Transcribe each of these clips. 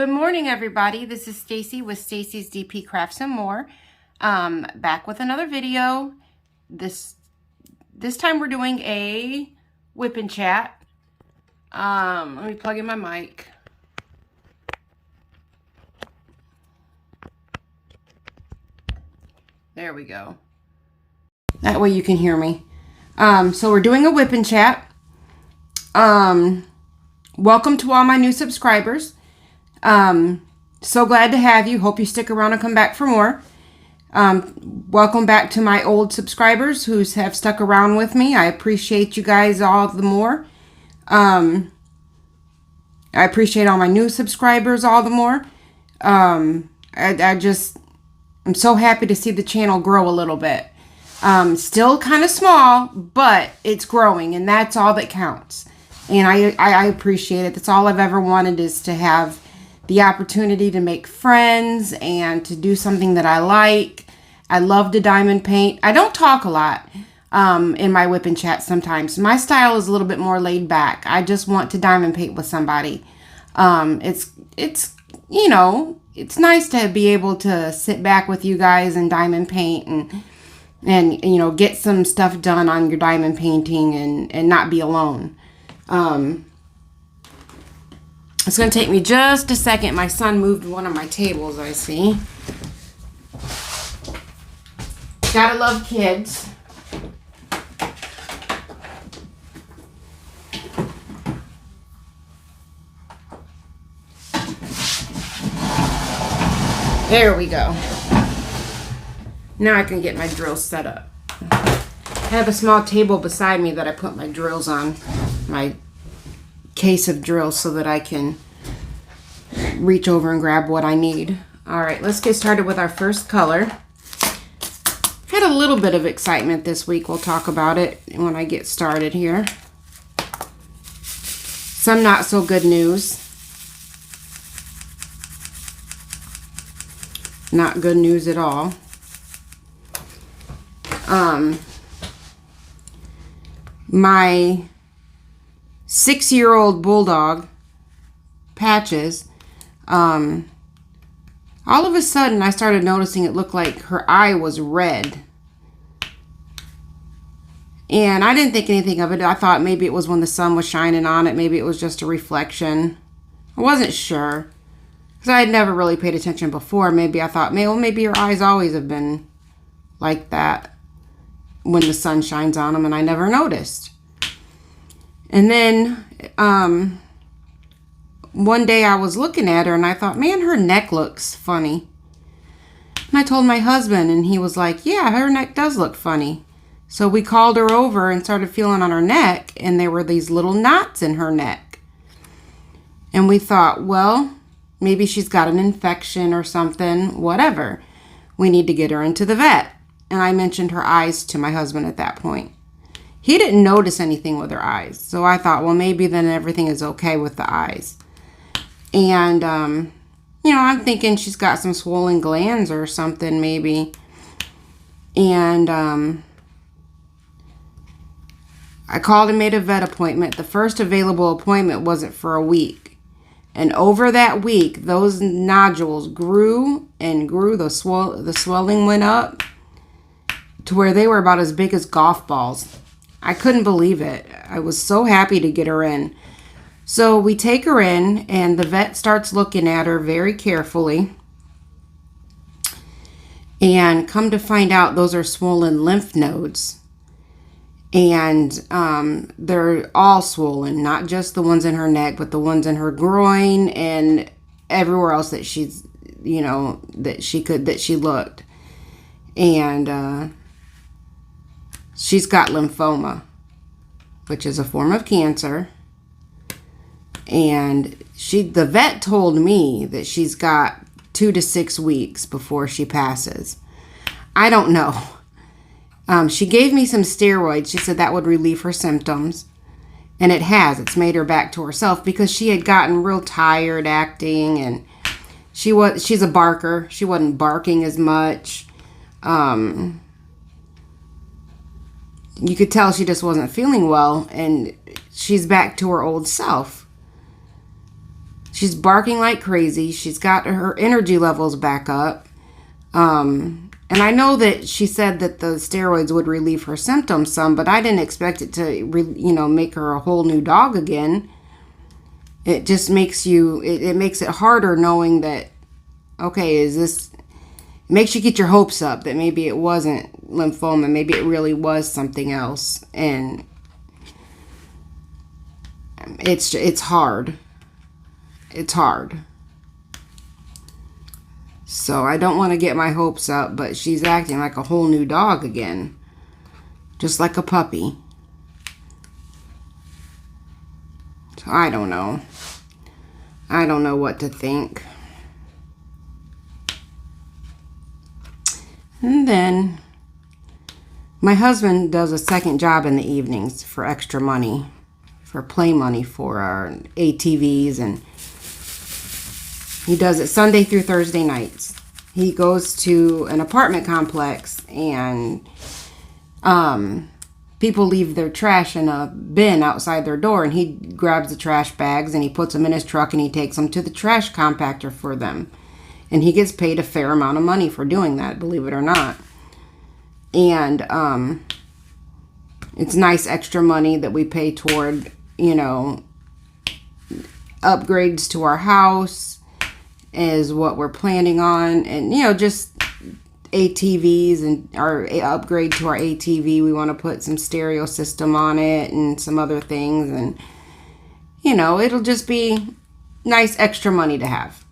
Good morning, everybody. This is Stacy with Stacy's DP Crafts and More. Back with another video. This time we're doing a whip and chat. Let me plug in my mic. There we go. That way you can hear me. So we're doing a whip and chat. Welcome to all my new subscribers. So glad to have you. Hope you stick around and come back for more. Welcome back to my old subscribers who have stuck around with me. I appreciate you guys all the more. I appreciate all my new subscribers all the more. I'm so happy to see the channel grow a little bit. Still kind of small, but it's growing, and that's all that counts. And I appreciate it. That's all I've ever wanted, is to have the opportunity to make friends and to do something that I like. I love to diamond paint. I don't talk a lot in my whip and chat sometimes. My style is a little bit more laid back. I just want to diamond paint with somebody. It's you know, it's nice to be able to sit back with you guys and diamond paint and you know, get some stuff done on your diamond painting and not be alone. It's going to take me just a second. My son moved one of my tables, I see. Gotta love kids. There we go. Now I can get my drills set up. I have a small table beside me that I put my drills on. My case of drills, so that I can reach over and grab what I need. Alright, let's get started with our first color. Had a little bit of excitement this week. We'll talk about it when I get started here. Some not so good news. Not good news at all. My 6-year-old bulldog, Patches, all of a sudden I started noticing it looked like her eye was red. And I didn't think anything of it. I thought maybe it was when the sun was shining on it. Maybe it was just a reflection. I wasn't sure, because I had never really paid attention before. Maybe I thought, well, maybe her eyes always have been like that when the sun shines on them, and I never noticed. And then one day I was looking at her and I thought, man, her neck looks funny. And I told my husband, and he was like, yeah, her neck does look funny. So we called her over and started feeling on her neck, and there were these little knots in her neck. And we thought, well, maybe she's got an infection or something, whatever. We need to get her into the vet. And I mentioned her eyes to my husband at that point. He didn't notice anything with her eyes. So I thought, well, maybe then everything is okay with the eyes. And, you know, I'm thinking she's got some swollen glands or something maybe. And I called and made a vet appointment. The first available appointment wasn't for a week. And over that week, those nodules grew and grew. The swelling went up to where they were about as big as golf balls. I couldn't believe it. I was so happy to get her in. So we take her in, and the vet starts looking at her very carefully. And come to find out, those are swollen lymph nodes. And they're all swollen, not just the ones in her neck, but the ones in her groin and everywhere else that she's, you know, that she looked. And she's got lymphoma, which is a form of cancer. And the vet told me that she's got 2 to 6 weeks before she passes. I don't know. She gave me some steroids. She said that would relieve her symptoms. And it has. It's made her back to herself, because she had gotten real tired acting, and she's a barker. She wasn't barking as much. You could tell she just wasn't feeling well, and she's back to her old self. She's barking like crazy. She's got her energy levels back up. And I know that she said that the steroids would relieve her symptoms some, but I didn't expect it to, make her a whole new dog again. It just makes it makes it harder knowing that, okay, it makes you get your hopes up that maybe it wasn't lymphoma, maybe it really was something else. And it's hard. It's hard. So I don't want to get my hopes up, but she's acting like a whole new dog again. Just like a puppy. So I don't know. I don't know what to think. And then my husband does a second job in the evenings for extra money, for play money for our ATVs, and he does it Sunday through Thursday nights. He goes to an apartment complex, and people leave their trash in a bin outside their door, and he grabs the trash bags and he puts them in his truck and he takes them to the trash compactor for them. And he gets paid a fair amount of money for doing that, believe it or not. And it's nice extra money that we pay toward, upgrades to our house is what we're planning on. And, just ATVs and our upgrade to our ATV. We want to put some stereo system on it and some other things. And, it'll just be nice extra money to have.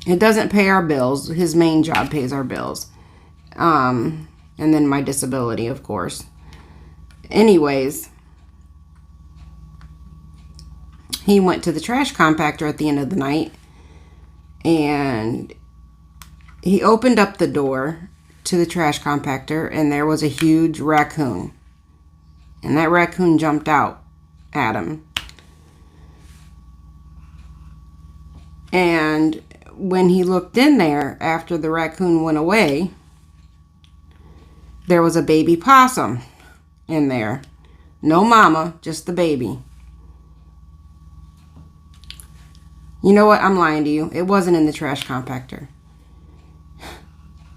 It doesn't pay our bills. His main job pays our bills. And then my disability, of course. Anyways, he went to the trash compactor at the end of the night, and he opened up the door to the trash compactor, and there was a huge raccoon. And that raccoon jumped out at him. And when he looked in there after the raccoon went away, there was a baby possum in there. No mama, just the baby. You know what? I'm lying to you. It wasn't in the trash compactor.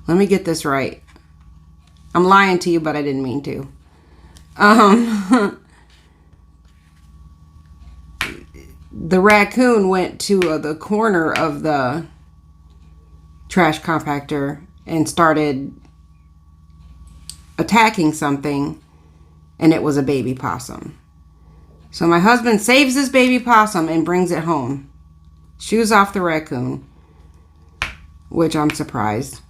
Let me get this right. I'm lying to you, but I didn't mean to. The raccoon went to the corner of the trash compactor and started attacking something, and it was a baby possum. So my husband saves this baby possum and brings it home. Shoes off the raccoon, which I'm surprised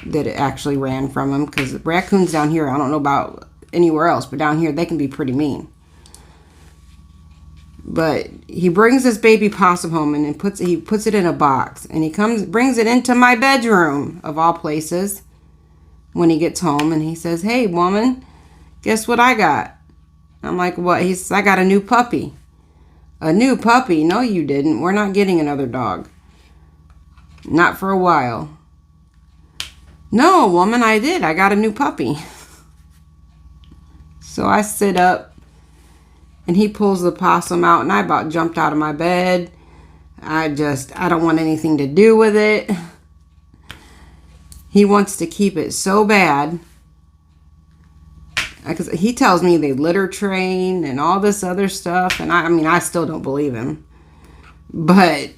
that it actually ran from him, because raccoons down here, I don't know about anywhere else, but down here they can be pretty mean. But he brings this baby possum home, and he puts it in a box, and he brings it into my bedroom of all places when he gets home, and he says, "Hey woman, guess what I got?" I'm like, "What?" He says, "I got a new puppy." "A new puppy? No, you didn't. We're not getting another dog. Not for a while." "No, woman, I did. I got a new puppy." So I sit up, and he pulls the possum out, and I about jumped out of my bed. I don't want anything to do with it. He wants to keep it so bad. Because he tells me they litter train and all this other stuff, and I still don't believe him. But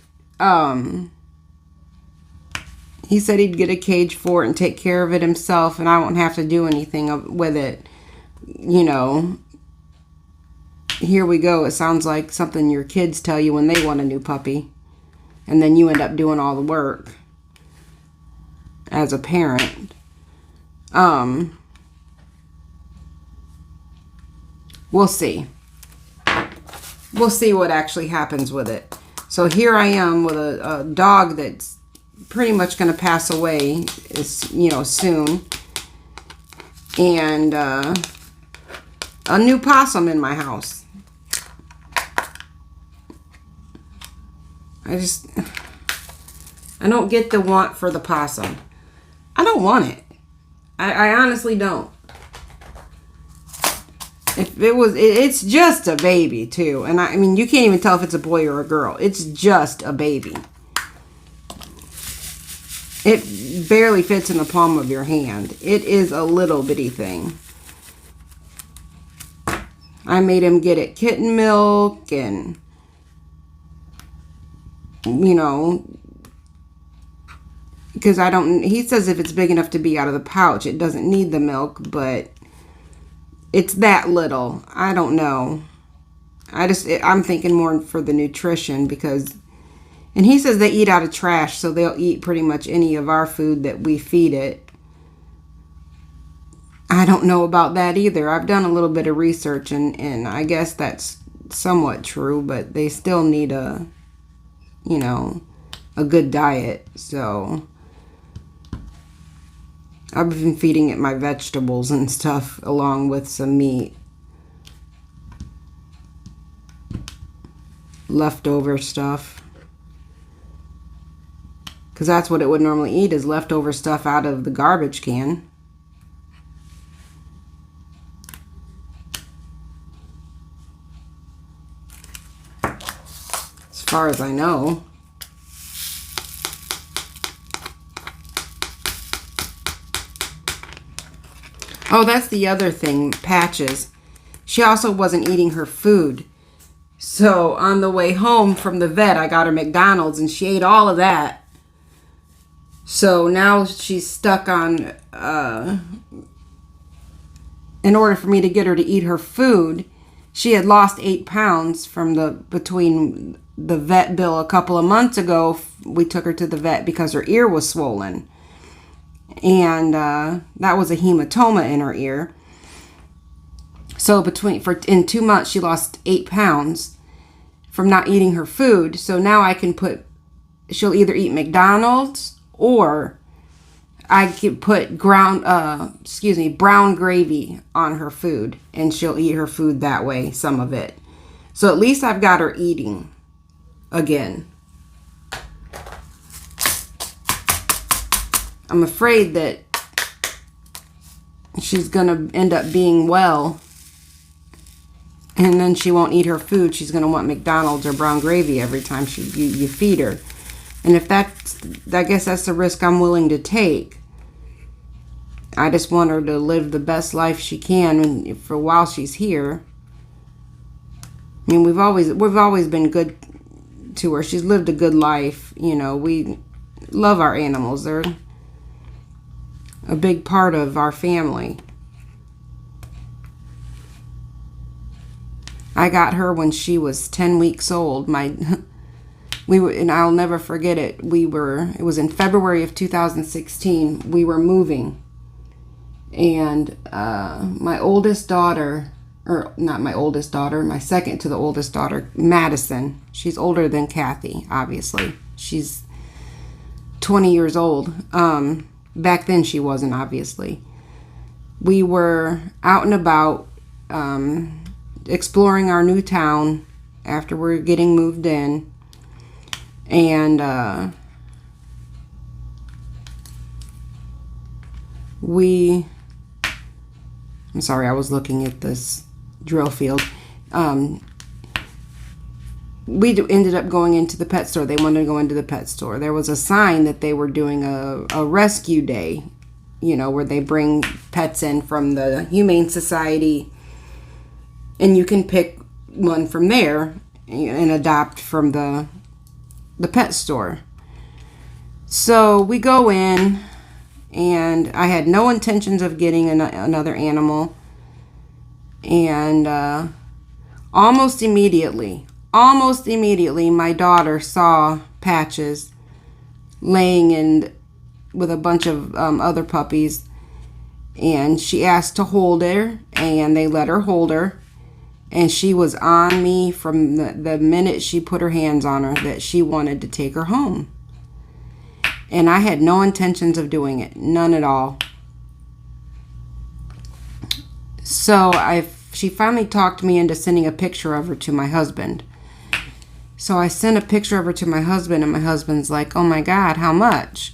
he said he'd get a cage for it and take care of it himself, and I won't have to do anything with it. Here we go. It sounds like something your kids tell you when they want a new puppy, and then you end up doing all the work as a parent. We'll see. We'll see what actually happens with it. So here I am with a dog that's pretty much going to pass away, soon, and a new possum in my house. I don't get the want for the possum. I don't want it. I honestly don't. If it was, it's just a baby too. And I mean, you can't even tell if it's a boy or a girl. It's just a baby. It barely fits in the palm of your hand. It is a little bitty thing. I made him get it kitten milk and, you know, because he says if it's big enough to be out of the pouch, it doesn't need the milk, but it's that little. I don't know. I'm thinking more for the nutrition because, and he says they eat out of trash, so they'll eat pretty much any of our food that we feed it. I don't know about that either. I've done a little bit of research, and I guess that's somewhat true, but they still need a good diet, so I've been feeding it my vegetables and stuff along with some meat. Leftover stuff. Because that's what it would normally eat, is leftover stuff out of the garbage can. As far as I know. Oh, that's the other thing, Patches. She also wasn't eating her food. So on the way home from the vet, I got her McDonald's and she ate all of that. So now she's stuck on, in order for me to get her to eat her food, she had lost 8 pounds between the vet bill a couple of months ago. We took her to the vet because her ear was swollen. And that was a hematoma in her ear. So in 2 months, she lost 8 pounds from not eating her food. So now she'll either eat McDonald's or I could put brown gravy on her food, and she'll eat her food that way, some of it. So at least I've got her eating again. I'm afraid that she's going to end up being well, and then she won't eat her food. She's going to want McDonald's or brown gravy every time you feed her. And I guess that's the risk I'm willing to take. I just want her to live the best life she can for while she's here. I mean, we've always been good to her. She's lived a good life. You know, we love our animals. They're a big part of our family. I got her when she was 10 weeks old. And I'll never forget it. It was in February of 2016. We were moving. And my oldest daughter, or not my oldest daughter, my second to the oldest daughter, Madison. She's older than Kathy, obviously. She's 20 years old. Back then she wasn't, obviously. We were out and about exploring our new town after we're getting moved in. And I'm sorry, I was looking at this drill field. We ended up going into the pet store. They wanted to go into the pet store. There was a sign that they were doing a rescue day, where they bring pets in from the Humane Society, and you can pick one from there and adopt from the pet store. So we go in, and I had no intentions of getting another animal. And almost immediately, my daughter saw Patches laying in with a bunch of other puppies, and she asked to hold her, and they let her hold her. And she was on me from the minute she put her hands on her that she wanted to take her home. And I had no intentions of doing it. None at all. So she finally talked me into sending a picture of her to my husband. So I sent a picture of her to my husband, and my husband's like, "Oh my God, how much?"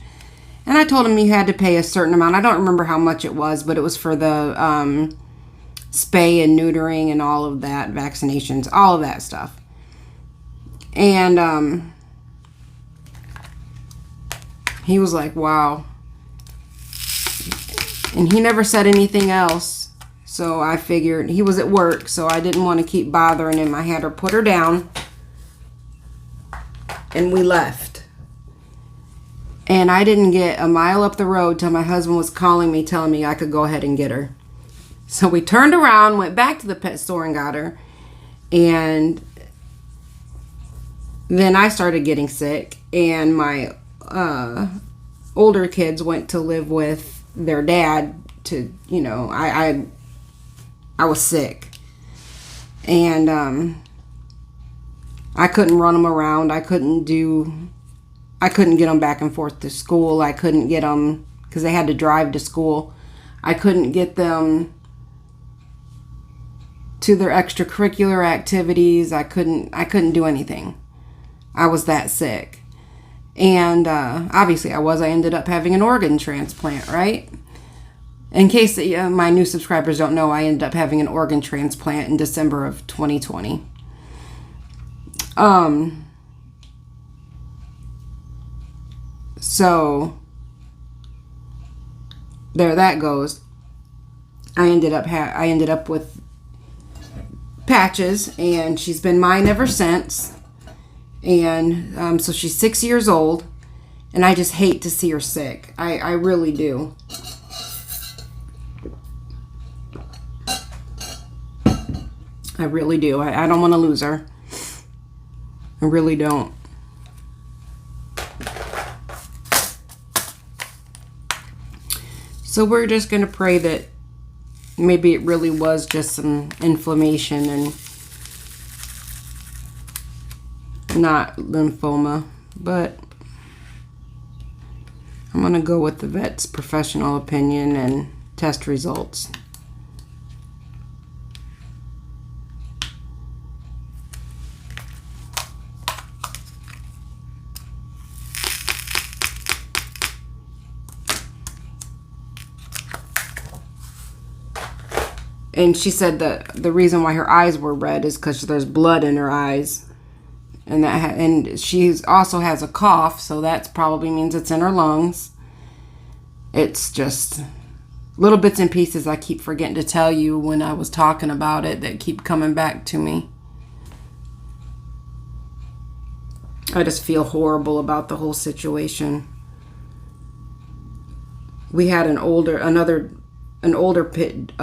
And I told him he had to pay a certain amount. I don't remember how much it was, but it was for the spay and neutering and all of that, vaccinations, all of that stuff. And he was like, wow. And he never said anything else. So I figured he was at work, so I didn't want to keep bothering him. I had her put her down, and we left. And I didn't get a mile up the road till my husband was calling me, telling me I could go ahead and get her. So we turned around, went back to the pet store and got her. And then I started getting sick, and my older kids went to live with their dad to, you know, I was sick. And I couldn't run them around. I couldn't get them back and forth to school. I couldn't get them, because they had to drive to school. I couldn't get them to their extracurricular activities. I couldn't do anything. I was that sick. And obviously I ended up having an organ transplant, right? In case my new subscribers don't know, I ended up having an organ transplant in December of 2020. So there that goes. I ended up with patches, and she's been mine ever since. And so she's 6 years old, and I just hate to see her sick. I really do. I really do. I don't want to lose her. I really don't. So we're just going to pray that maybe it really was just some inflammation and not lymphoma. But I'm going to go with the vet's professional opinion and test results. And she said that the reason why her eyes were red is because there's blood in her eyes. And she also has a cough, so that probably means it's in her lungs. It's just little bits and pieces I keep forgetting to tell you when I was talking about it that keep coming back to me. I just feel horrible about the whole situation. We had an older pit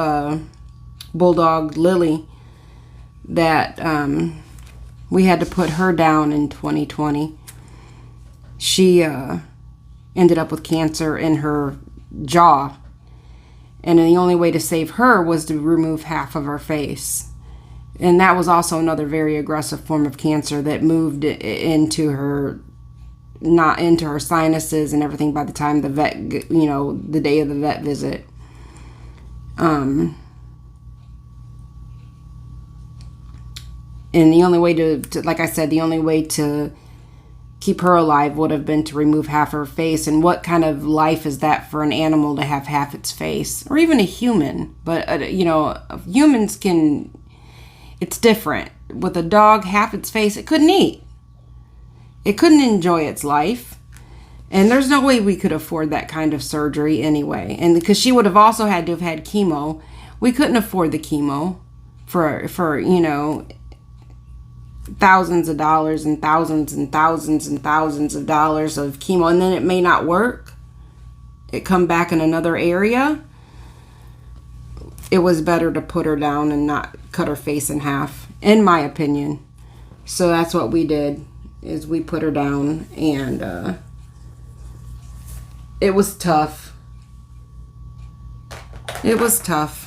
bulldog, Lily, that we had to put her down in 2020. She ended up with cancer in her jaw, and the only way to save her was to remove half of her face. And that was also another very aggressive form of cancer that moved into her, not into her sinuses and everything by the time the vet, the day of the vet visit. And the only way to, like I said, the only way to keep her alive would have been to remove half her face. And what kind of life is that for an animal to have half its face? Or even a human. But, humans can, it's different. With a dog, half its face, it couldn't eat. It couldn't enjoy its life. And there's no way we could afford that kind of surgery anyway. And because she would have also had to have had chemo. We couldn't afford the chemo for thousands of dollars and thousands and thousands and thousands of dollars of chemo, and then it may not work. It come back in another area. It was better to put her down and not cut her face in half, in my opinion. So that's what we did, is we put her down, and it was tough. It was tough.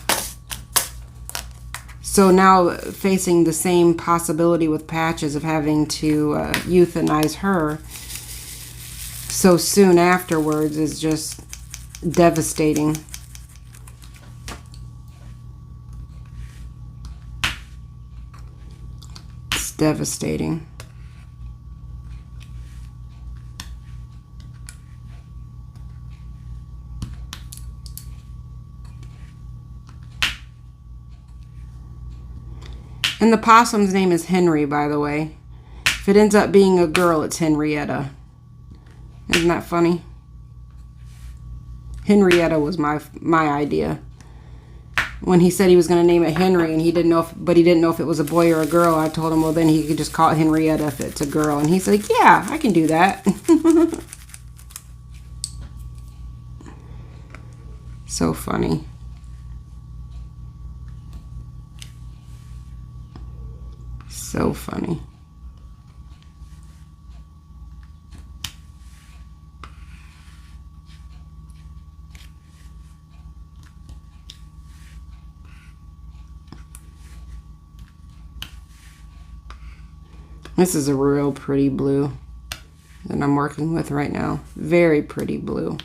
So now facing the same possibility with Patches of having to euthanize her so soon afterwards is just devastating. It's devastating. And the possum's name is Henry, by the way. If it ends up being a girl, it's Henrietta. Isn't that funny? Henrietta was my idea. When he said he was going to name it Henry, and he didn't know if it was a boy or a girl, I told him, well, then he could just call it Henrietta if it's a girl. And he's like, yeah, I can do that. So funny. So funny. This is a real pretty blue that I'm working with right now. Very pretty blue.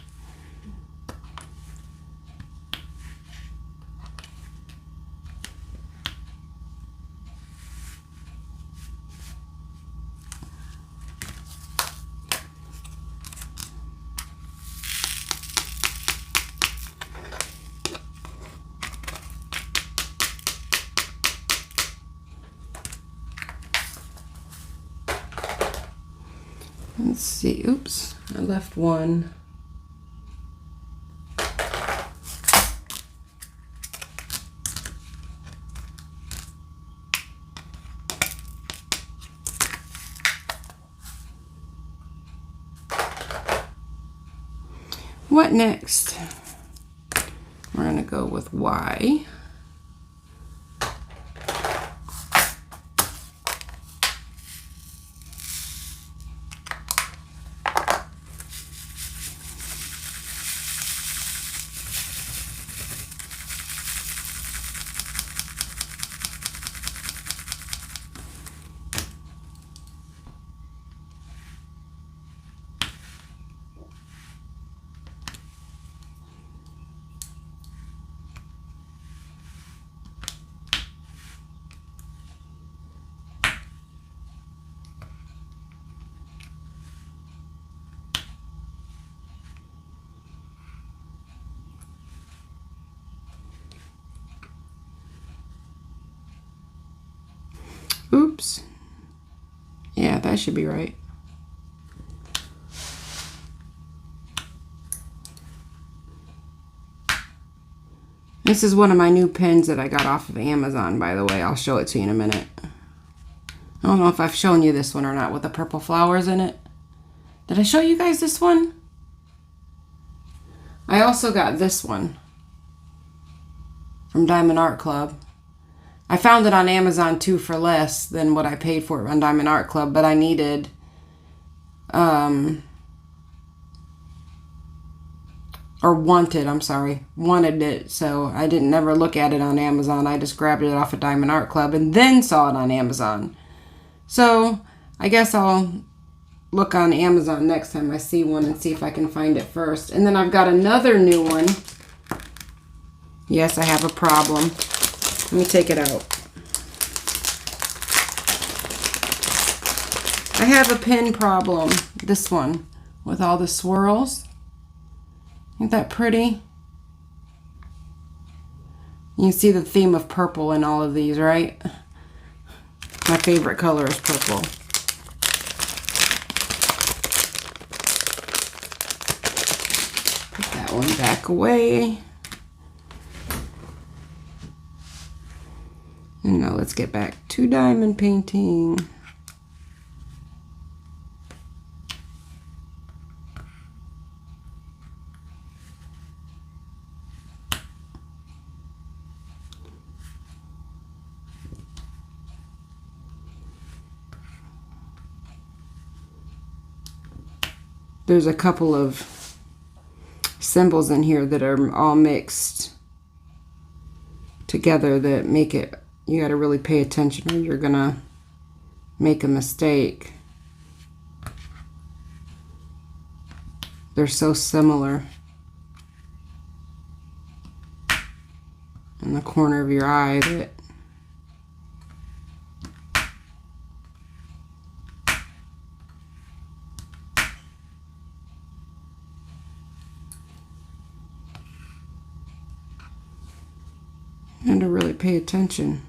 Let's see. Oops, I left one. What next? We're going to go with Y. Oops. Yeah, that should be right. This is one of my new pins that I got off of Amazon, by the way. I'll show it to you in a minute. I don't know if I've shown you this one or not with the purple flowers in it. Did I show you guys this one? I also got this one from Diamond Art Club. I found it on Amazon too for less than what I paid for it on Diamond Art Club, but I needed wanted it, so I didn't never look at it on Amazon. I just grabbed it off of Diamond Art Club and then saw it on Amazon. So I guess I'll look on Amazon next time I see one and see if I can find it first. And then I've got another new one. Yes, I have a problem. Let me take it out. I have a pin problem. This one with all the swirls. Isn't that pretty? You see the theme of purple in all of these, right? My favorite color is purple. Put that one back away. And now let's get back to diamond painting. There's a couple of symbols in here that are all mixed together that make it, you got to really pay attention or you're gonna make a mistake. They're so similar. In the corner of your eye that and to really pay attention.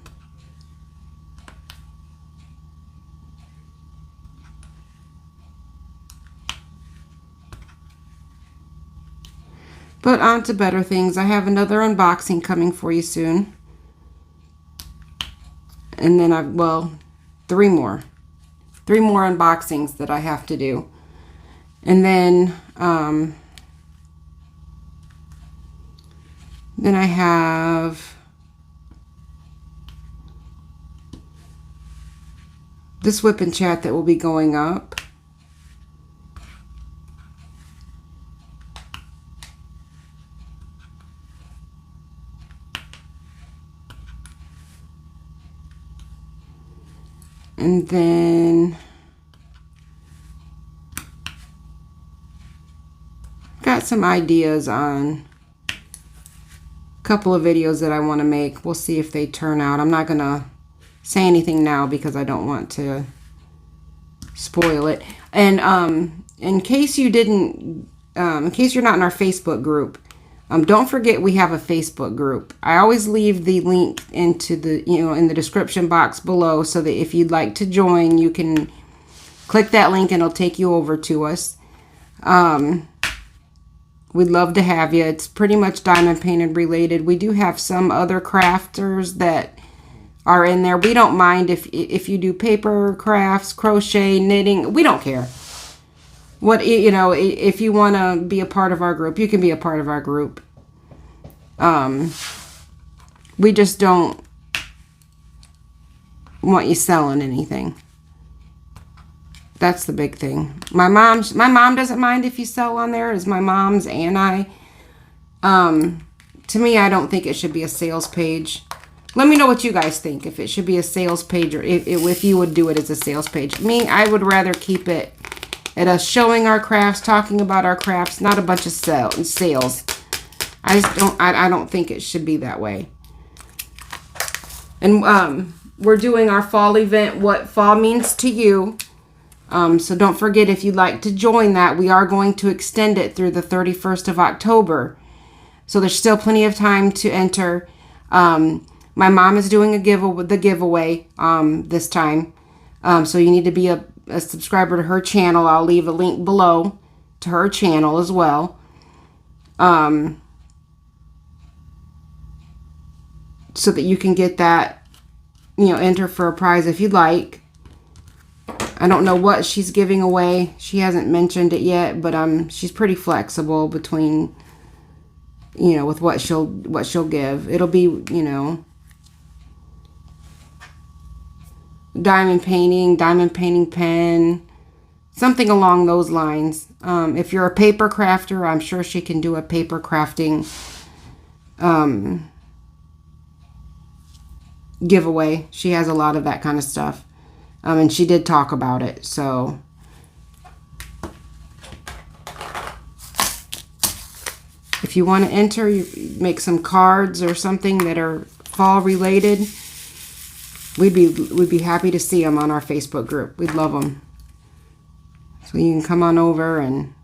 But on to better things. I have another unboxing coming for you soon. And then well, three more unboxings that I have to do. And then I have this WIP and chat that will be going up. And then got some ideas on a couple of videos that I want to make. We'll see if they turn out. I'm not going to say anything now because I don't want to spoil it. And in case you didn't, in case you're not in our Facebook group, don't forget we have a Facebook group. I always leave the link into the, in the description box below, so that if you'd like to join, you can click that link and it'll take you over to us. We'd love to have you. It's pretty much diamond painted related. We do have some other crafters that are in there. We don't mind if you do paper crafts, crochet, knitting. We don't care. What, if you want to be a part of our group, you can be a part of our group. We just don't want you selling anything. That's the big thing. My mom doesn't mind if you sell on there. It's my mom's and I. To me, I don't think it should be a sales page. Let me know what you guys think. If it should be a sales page, or if you would do it as a sales page. Me, I would rather keep it at us showing our crafts, talking about our crafts, not a bunch of sales. I don't think it should be that way. And we're doing our fall event, What Fall Means to You. So don't forget, if you'd like to join that, we are going to extend it through the 31st of October. So there's still plenty of time to enter. My mom is doing the giveaway this time. So you need to be a subscriber to her channel. I'll leave a link below to her channel as well. So that you can get that, enter for a prize if you'd like. I don't know what she's giving away. She hasn't mentioned it yet, but she's pretty flexible between, with what she'll give. It'll be, diamond painting pen, something along those lines. If you're a paper crafter, I'm sure she can do a paper crafting giveaway. She has a lot of that kind of stuff. And she did talk about it. So if you want to enter, you make some cards or something that are fall related. We'd be happy to see them on our Facebook group. We'd love them. So you can come on over and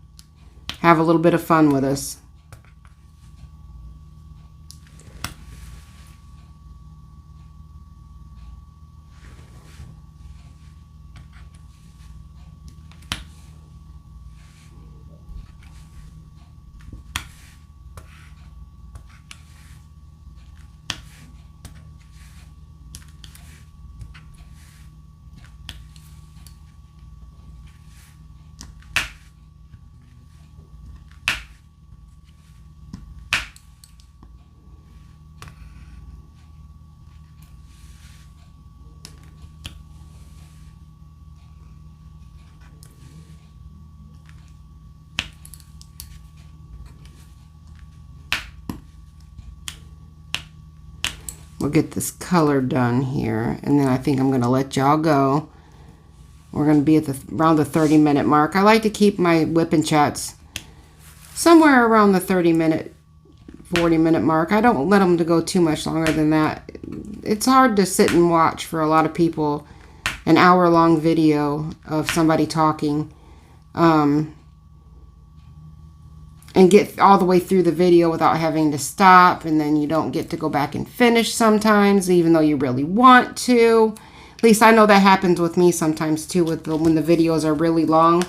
have a little bit of fun with us. We'll get this color done here, and then I think I'm going to let y'all go. We're going to be at around the 30-minute mark. I like to keep my WIP and chats somewhere around the 30-minute, 40-minute mark. I don't let them to go too much longer than that. It's hard to sit and watch for a lot of people an hour-long video of somebody talking. And get all the way through the video without having to stop, and then you don't get to go back and finish sometimes, even though you really want to. At least I know that happens with me sometimes too, when the videos are really long.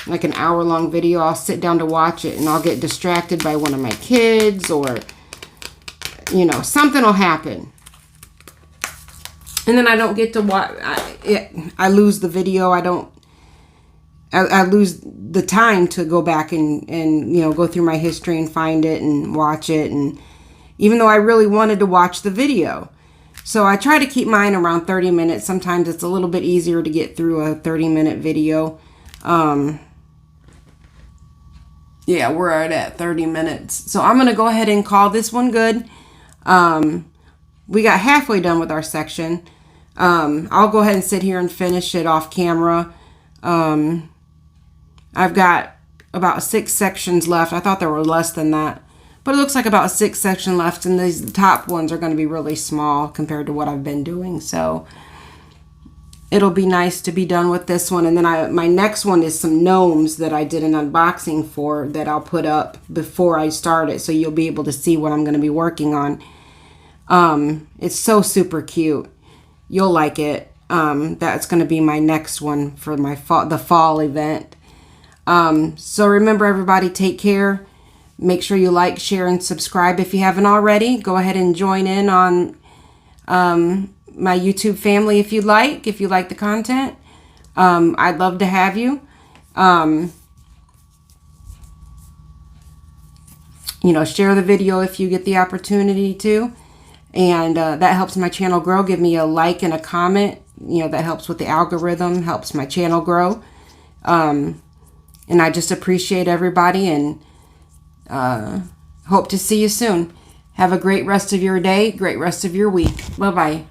like an hour-long video, I'll sit down to watch it and I'll get distracted by one of my kids, or, you know, something will happen. And then I don't get to watch, I lose the video. I lose the time to go back and, you know, go through my history and find it and watch it. And even though I really wanted to watch the video. So I try to keep mine around 30 minutes. Sometimes it's a little bit easier to get through a 30-minute video. Yeah, we're at 30 minutes. So I'm going to go ahead and call this one good. We got halfway done with our section. I'll go ahead and sit here and finish it off camera. I've got about 6 sections left. I thought there were less than that, but it looks like about 6 sections left, and these top ones are going to be really small compared to what I've been doing. So it'll be nice to be done with this one. And then my next one is some gnomes that I did an unboxing for that I'll put up before I start it, so you'll be able to see what I'm going to be working on. It's so super cute. You'll like it. That's going to be my next one for my the fall event. So remember, everybody, take care. Make sure you like, share, and subscribe if you haven't already. Go ahead and join in on my YouTube family if you like the content. I'd love to have you. You know, share the video if you get the opportunity to. And that helps my channel grow. Give me a like and a comment. You know, that helps with the algorithm, helps my channel grow. And I just appreciate everybody, and hope to see you soon. Have a great rest of your day, great rest of your week. Bye-bye.